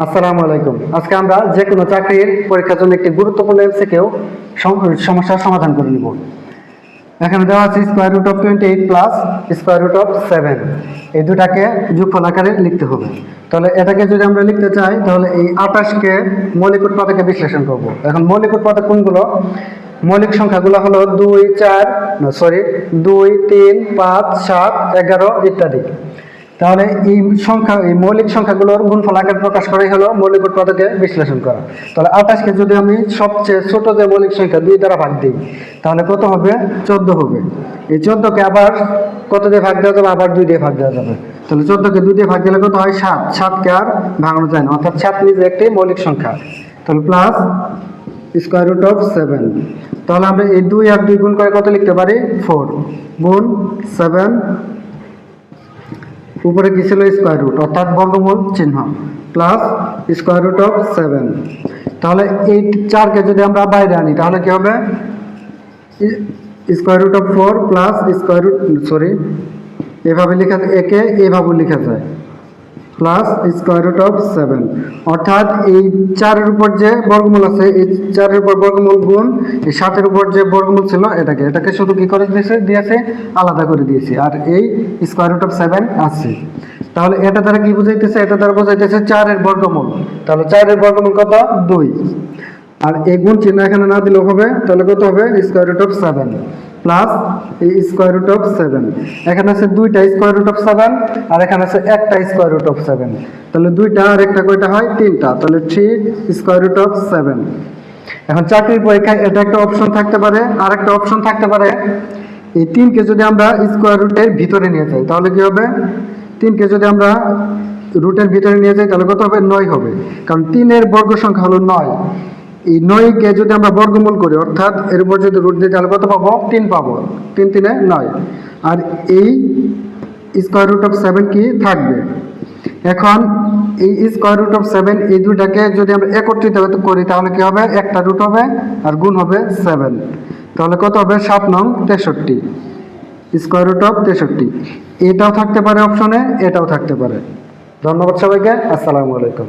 আসসালামু আলাইকুম। আজকে আমরা যে কোনো চাকরির পরীক্ষার জন্য একটি গুরুত্বপূর্ণ এমসিকিউ সমস্যার সমাধান করে নিব। এখানে দেওয়া আছে square root of 28 plus square root of 7, এই দুটাকে যোগফল আকারে লিখতে হবে। তাহলে এটাকে যদি আমরা লিখতে চাই তাহলে এই 28কে মৌলিক উৎপাদকে বিশ্লেষণ করব। এখন মৌলিক উৎপাদক কোনগুলো? মৌলিক সংখ্যাগুলো হলো 2, 3, 5, 7, 11 ইত্যাদি। তাহলে এই মৌলিক সংখ্যাগুলোর গুণফল আকারে প্রকাশ করাই হলো মৌলিক উৎপাদকে বিশ্লেষণ করা। তাহলে 28কে যদি আমি সবচেয়ে ছোট যে মৌলিক সংখ্যা 2 দ্বারা ভাগ দিই তাহলে কত হবে? 14 হবে। এই 14কে আবার কত দিয়ে ভাগ দেওয়া যাবে? আবার 2 দিয়ে ভাগ দেওয়া যাবে। তাহলে 14কে 2 দিয়ে ভাগ দিলে কত হয়? 7। 7কে আর ভাঙানো যায় না, অর্থাৎ 7 নিজে একটি মৌলিক সংখ্যা। তাহলে প্লাস স্কোয়ার রুট অফ 7। তাহলে আমরা এই 2 আর 2 গুণ করে কত লিখতে পারি? 4 গুণ 7, উপরে কি ছিল? স্কোয়ার রুট, অর্থাৎ বর্গমূল চিহ্ন, প্লাস স্কোয়ার রুট অফ 7। তাহলে এই 4কে যদি আমরা বাইরে আনি তাহলে কি হবে? Square root of 4 plus square root, এভাবে লেখা, একে এভাবে লেখা যায়, প্লাস স্কোয়ার রুট অফ 7। অর্থাৎ এই 4-এর উপর যে বর্গমূল আছে, এই 4-এর উপর বর্গমূল গুণ এই 7-এর উপর যে বর্গমূল ছিল এটাকে শুধু কি করে দিয়েছে? আলাদা করে দিয়েছি, আর এই স্কোয়ার রুট অফ 7 আছে। তাহলে এটা দ্বারা কি বোঝাইতেছে? এটা দ্বারা বোঝাইতেছে 4-এর বর্গমূল। তাহলে 4-এর বর্গমূল কত? 2। আর এই গুণ চিহ্ন এখানে না দিলেও হবে। তাহলে কত হবে? স্কোয়ার রুট অফ 7 প্লাস এই স্কোয়ার রুট অফ 7। এখানে আছে 2টা স্কোয়ার রুট অফ 7 আর এখানে আছে একটা স্কোয়ার রুট অফ 7। তাহলে 2টা আর একটা কয়টা হয়? 3টা। তাহলে 3 স্কোয়ার রুট অফ 7। এখন চাকরির পরীক্ষায় এটা একটা অপশন থাকতে পারে, আর একটা অপশন থাকতে পারে এই 3কে যদি আমরা স্কোয়ার রুটের ভিতরে নিয়ে যাই তাহলে কি হবে? 3কে যদি আমরা রুটের ভিতরে নিয়ে যাই তাহলে কত হবে? 9 হবে, কারণ 3-এর বর্গ সংখ্যা হলো 9। এই 9কে যদি আমরা বর্গমূল করি, অর্থাৎ এর উপর যদি রুট দিই তাহলে কত পাবো? 3 পাবো। 3 3 9। আর এই স্কোয়ার রুট অফ 7 কি থাকবে? এখন এই স্কোয়ার রুট অফ 7 এই দুটাকে যদি আমরা একত্রিত করি তাহলে কি হবে? একটা রুট হবে আর গুণ হবে 7। তাহলে কত হবে? 7 নং 63, স্কোয়ার রুট অফ 63। এটাও থাকতে পারে অপশনে, এটাও থাকতে পারে। ধন্যবাদ সবাইকে। আসসালামু আলাইকুম।